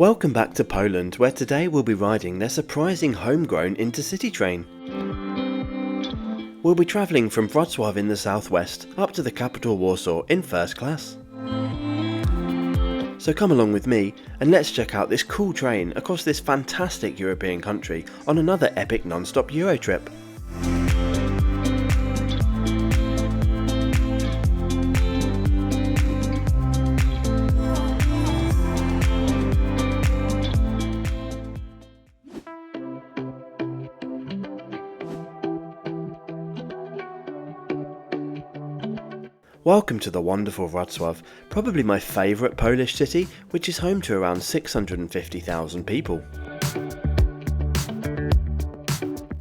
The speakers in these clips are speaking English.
Welcome back to Poland, where today we'll be riding their surprising homegrown intercity train. We'll be travelling from Wrocław in the southwest up to the capital Warsaw in first class. So come along with me and let's check out this cool train across this fantastic European country on another epic non-stop Eurotrip. Welcome to the wonderful Wrocław, probably my favourite Polish city, which is home to around 650,000 people.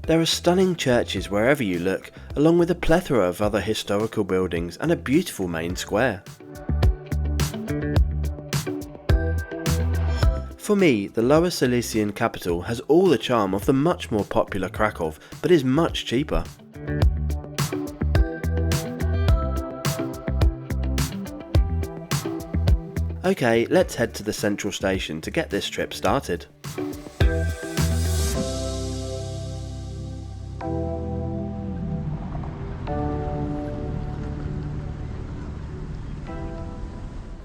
There are stunning churches wherever you look, along with a plethora of other historical buildings and a beautiful main square. For me, the Lower Silesian capital has all the charm of the much more popular Krakow, but is much cheaper. Okay, let's head to the central station to get this trip started.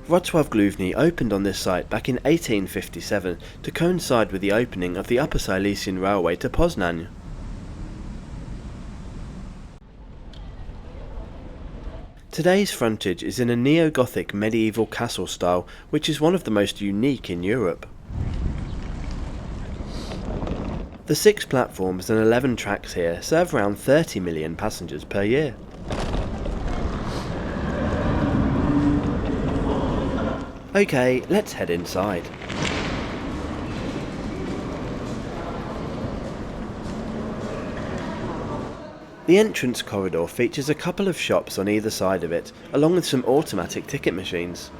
Wrocław Główny opened on this site back in 1857 to coincide with the opening of the Upper Silesian Railway to Poznań. Today's frontage is in a neo-Gothic medieval castle style, which is one of the most unique in Europe. The 6 platforms and 11 tracks here serve around 30 million passengers per year. Okay, let's head inside. The entrance corridor features a couple of shops on either side of it, along with some automatic ticket machines.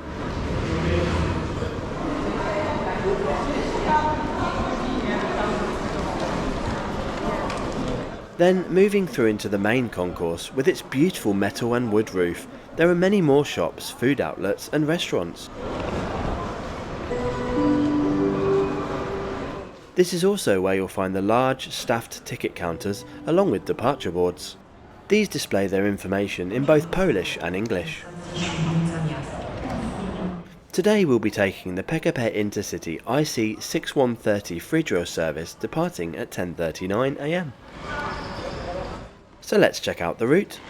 Then, moving through into the main concourse, with its beautiful metal and wood roof, there are many more shops, food outlets and restaurants. This is also where you'll find the large, staffed ticket counters along with departure boards. These display their information in both Polish and English. Today we'll be taking the PKP Intercity IC 6130 Friedrich service departing at 10:39 AM. So let's check out the route.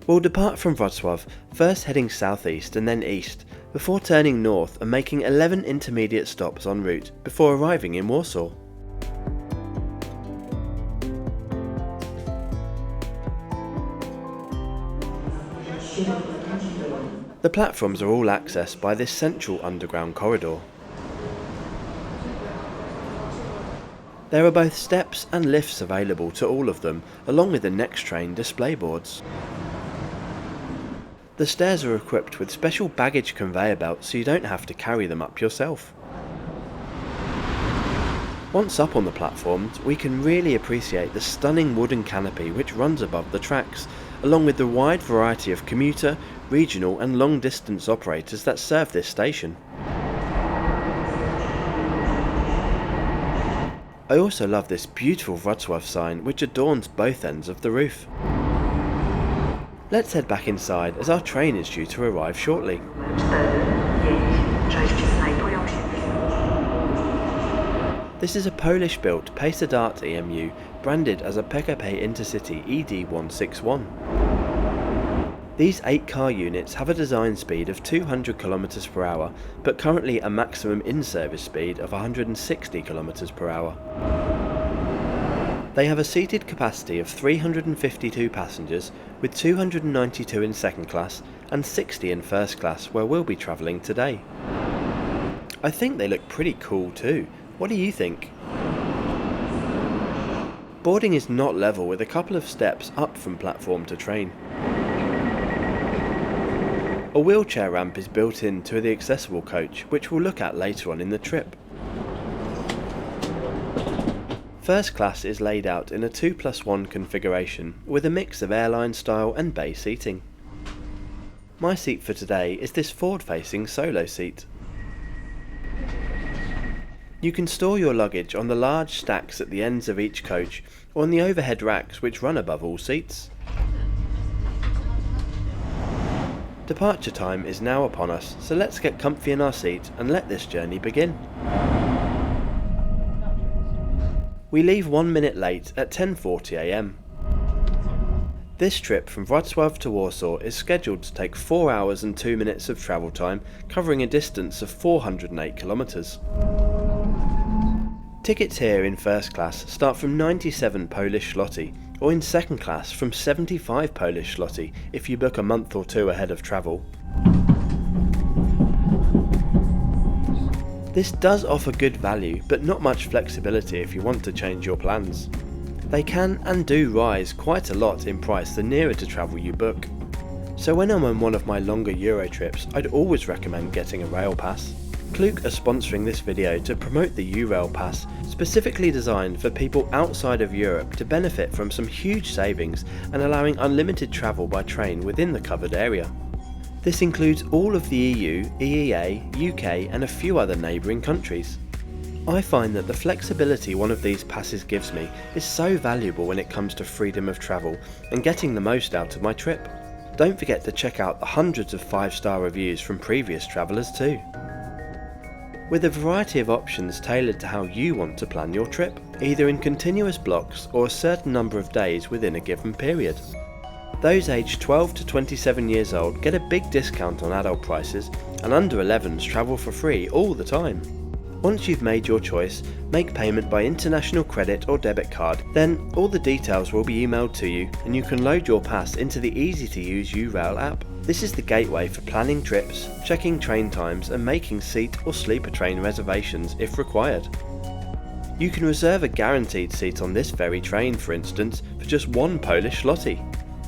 We'll depart from Wrocław, first heading southeast and then east, before turning north and making 11 intermediate stops en route before arriving in Warsaw. The platforms are all accessed by this central underground corridor. There are both steps and lifts available to all of them, along with the next train display boards. The stairs are equipped with special baggage conveyor belts so you don't have to carry them up yourself. Once up on the platforms, we can really appreciate the stunning wooden canopy which runs above the tracks, along with the wide variety of commuter, regional and long distance operators that serve this station. I also love this beautiful Wrocław sign which adorns both ends of the roof. Let's head back inside as our train is due to arrive shortly. This is a Polish-built Pesa Dart EMU branded as a PKP Intercity ED161. These 8-car units have a design speed of 200 km per hour, but currently a maximum in-service speed of 160 km per hour. They have a seated capacity of 352 passengers, with 292 in second class and 60 in first class, where we'll be travelling today. I think they look pretty cool too. What do you think? Boarding is not level, with a couple of steps up from platform to train. A wheelchair ramp is built into the accessible coach, which we'll look at later on in the trip. First class is laid out in a 2+1 configuration with a mix of airline style and bay seating. My seat for today is this forward-facing solo seat. You can store your luggage on the large stacks at the ends of each coach or on the overhead racks which run above all seats. Departure time is now upon us, so let's get comfy in our seat and let this journey begin. We leave 1 minute late at 10:40 AM. This trip from Wrocław to Warsaw is scheduled to take 4 hours and 2 minutes of travel time, covering a distance of 408 kilometers. Tickets here in first class start from 97 Polish zloty, or in second class from 75 Polish zloty if you book a month or two ahead of travel. This does offer good value, but not much flexibility if you want to change your plans. They can and do rise quite a lot in price the nearer to travel you book. So when I'm on one of my longer Euro trips, I'd always recommend getting a rail pass. Klook are sponsoring this video to promote the U-Rail Pass, specifically designed for people outside of Europe to benefit from some huge savings and allowing unlimited travel by train within the covered area. This includes all of the EU, EEA, UK and a few other neighbouring countries. I find that the flexibility one of these passes gives me is so valuable when it comes to freedom of travel and getting the most out of my trip. Don't forget to check out the hundreds of 5-star reviews from previous travellers too. With a variety of options tailored to how you want to plan your trip, either in continuous blocks or a certain number of days within a given period. Those aged 12 to 27 years old get a big discount on adult prices, and under 11s travel for free all the time. Once you've made your choice, make payment by international credit or debit card, then all the details will be emailed to you and you can load your pass into the easy to use U-Rail app. This is the gateway for planning trips, checking train times and making seat or sleeper train reservations if required. You can reserve a guaranteed seat on this very train, for instance, for just 1 Polish zloty.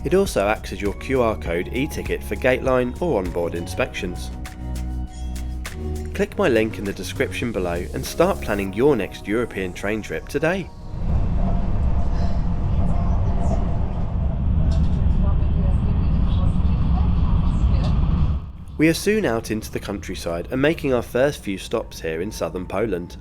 It also acts as your QR code e-ticket for gateline or onboard inspections. Click my link in the description below and start planning your next European train trip today. We are soon out into the countryside and making our first few stops here in southern Poland.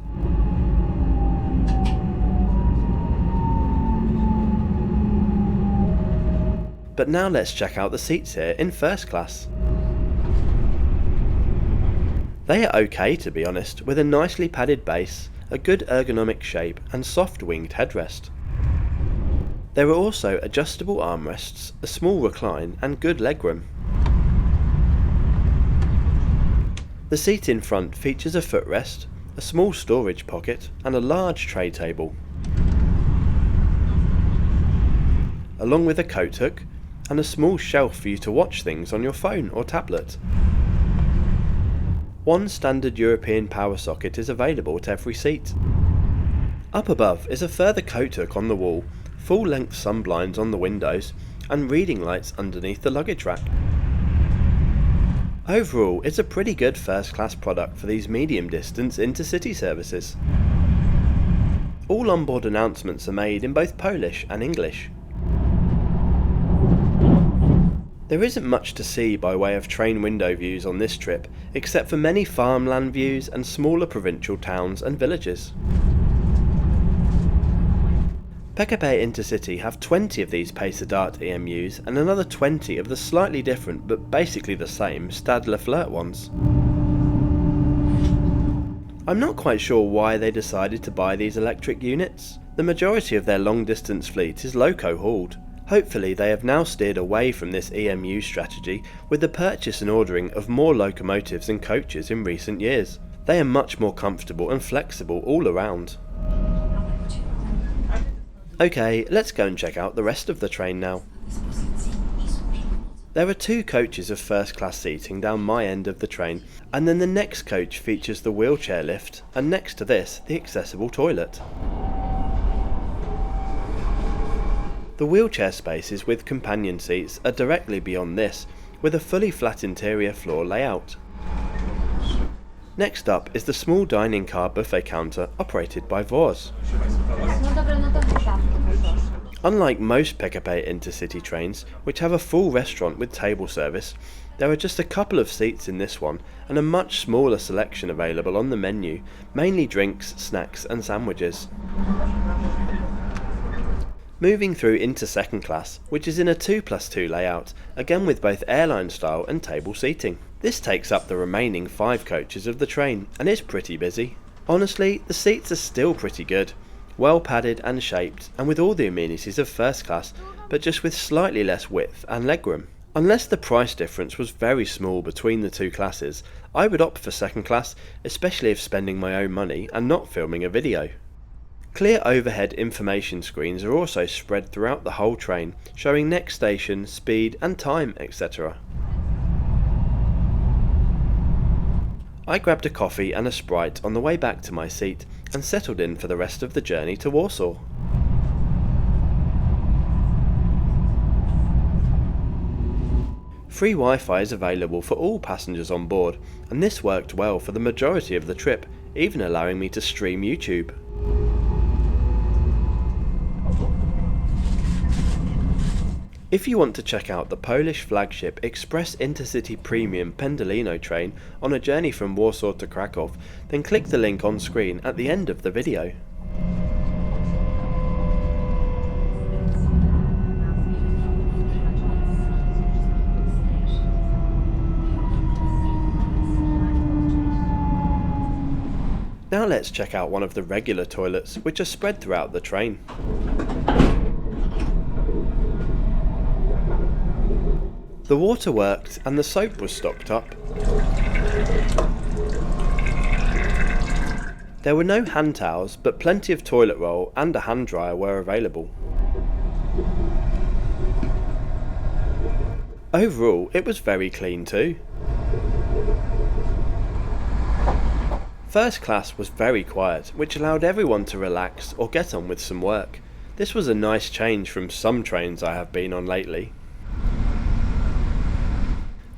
But now let's check out the seats here in first class. They are okay, to be honest, with a nicely padded base, a good ergonomic shape and soft winged headrest. There are also adjustable armrests, a small recline and good legroom. The seat in front features a footrest, a small storage pocket and a large tray table, along with a coat hook and a small shelf for you to watch things on your phone or tablet. One standard European power socket is available at every seat. Up above is a further coat hook on the wall, full-length sunblinds on the windows, and reading lights underneath the luggage rack. Overall, it's a pretty good first-class product for these medium-distance intercity services. All onboard announcements are made in both Polish and English. There isn't much to see by way of train window views on this trip, except for many farmland views and smaller provincial towns and villages. PKP Intercity have 20 of these Pesa Dart EMUs and another 20 of the slightly different but basically the same Stadler Flirt ones. I'm not quite sure why they decided to buy these electric units. The majority of their long distance fleet is loco hauled. Hopefully they have now steered away from this EMU strategy with the purchase and ordering of more locomotives and coaches in recent years. They are much more comfortable and flexible all around. Okay, let's go and check out the rest of the train now. There are 2 coaches of first class seating down my end of the train, and then the next coach features the wheelchair lift, and next to this the accessible toilet. The wheelchair spaces with companion seats are directly beyond this, with a fully flat interior floor layout. Next up is the small dining car buffet counter operated by Warsaw. Unlike most PKP Intercity trains, which have a full restaurant with table service, There are just a couple of seats in this one, and a much smaller selection available on the menu, mainly drinks, snacks and sandwiches. Moving through into second class, which is in a 2+2 layout, again with both airline style and table seating. This takes up the remaining 5 coaches of the train, and is pretty busy. Honestly, the seats are still pretty good, well padded and shaped, and with all the amenities of first class, but just with slightly less width and legroom. Unless the price difference was very small between the two classes, I would opt for second class, especially if spending my own money and not filming a video. Clear overhead information screens are also spread throughout the whole train, showing next station, speed and time, etc. I grabbed a coffee and a Sprite on the way back to my seat and settled in for the rest of the journey to Warsaw. Free Wi-Fi is available for all passengers on board, and this worked well for the majority of the trip, even allowing me to stream YouTube. If you want to check out the Polish flagship Express Intercity Premium Pendolino train on a journey from Warsaw to Kraków, then click the link on screen at the end of the video. Now let's check out one of the regular toilets, which are spread throughout the train. The water worked and the soap was stocked up. There were no hand towels, but plenty of toilet roll and a hand dryer were available. Overall, it was very clean too. First class was very quiet, which allowed everyone to relax or get on with some work. This was a nice change from some trains I have been on lately.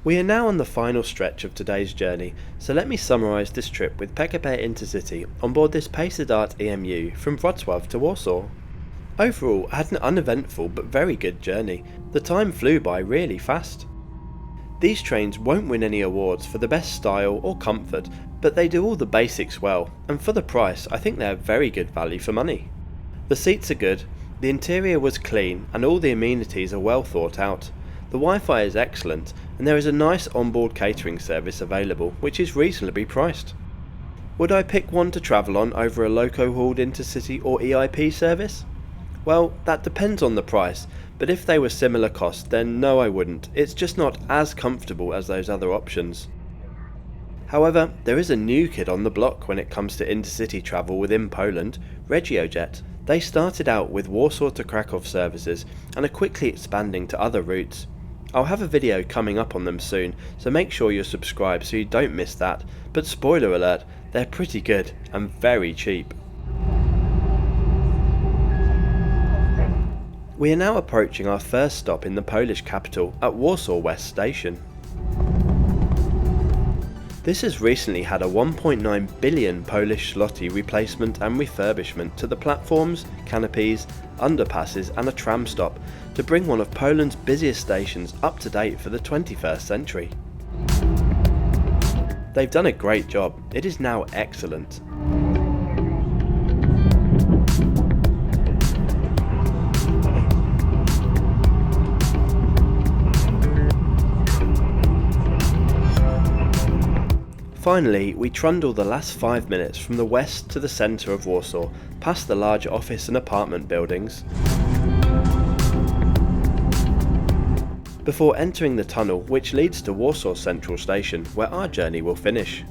We are now on the final stretch of today's journey, so let me summarise this trip with PKP Intercity on board this Pesa Dart EMU from Wrocław to Warsaw. Overall, I had an uneventful but very good journey. The time flew by really fast. These trains won't win any awards for the best style or comfort, but they do all the basics well, and for the price I think they're very good value for money. The seats are good, the interior was clean and all the amenities are well thought out. The Wi-Fi is excellent, and there is a nice onboard catering service available, which is reasonably priced. Would I pick one to travel on over a loco-hauled intercity or EIP service? Well, that depends on the price, but if they were similar cost, then no, I wouldn't. It's just not as comfortable as those other options. However, there is a new kid on the block when it comes to intercity travel within Poland, RegioJet. They started out with Warsaw to Kraków services and are quickly expanding to other routes. I'll have a video coming up on them soon, so make sure you're subscribed so you don't miss that, but spoiler alert, they're pretty good and very cheap. We are now approaching our first stop in the Polish capital at Warsaw West Station. This has recently had a 1.9 billion Polish zloty replacement and refurbishment to the platforms, canopies, underpasses and a tram stop to bring one of Poland's busiest stations up to date for the 21st century. They've done a great job, it is now excellent. Finally, we trundle the last 5 minutes from the west to the centre of Warsaw, past the large office and apartment buildings, before entering the tunnel which leads to Warsaw Central Station, where our journey will finish.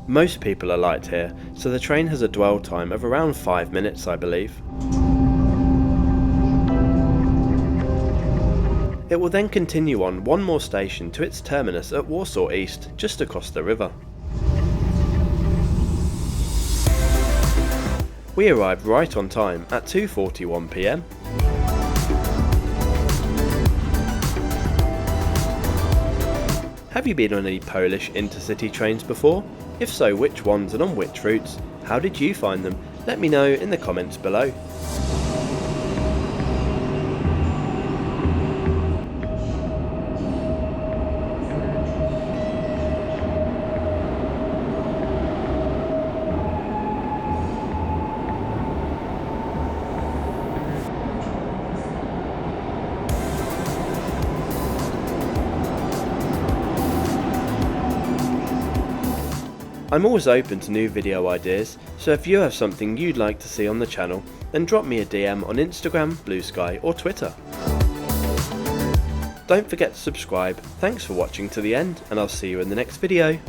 Most people are light here, so the train has a dwell time of around 5 minutes, I believe. It will then continue on one more station to its terminus at Warsaw East, just across the river. We arrived right on time at 2:41 PM. Have you been on any Polish intercity trains before? If so, which ones and on which routes? How did you find them? Let me know in the comments below. I'm always open to new video ideas, so if you have something you'd like to see on the channel, then drop me a DM on Instagram, Blue Sky or Twitter. Don't forget to subscribe. Thanks for watching to the end, and I'll see you in the next video.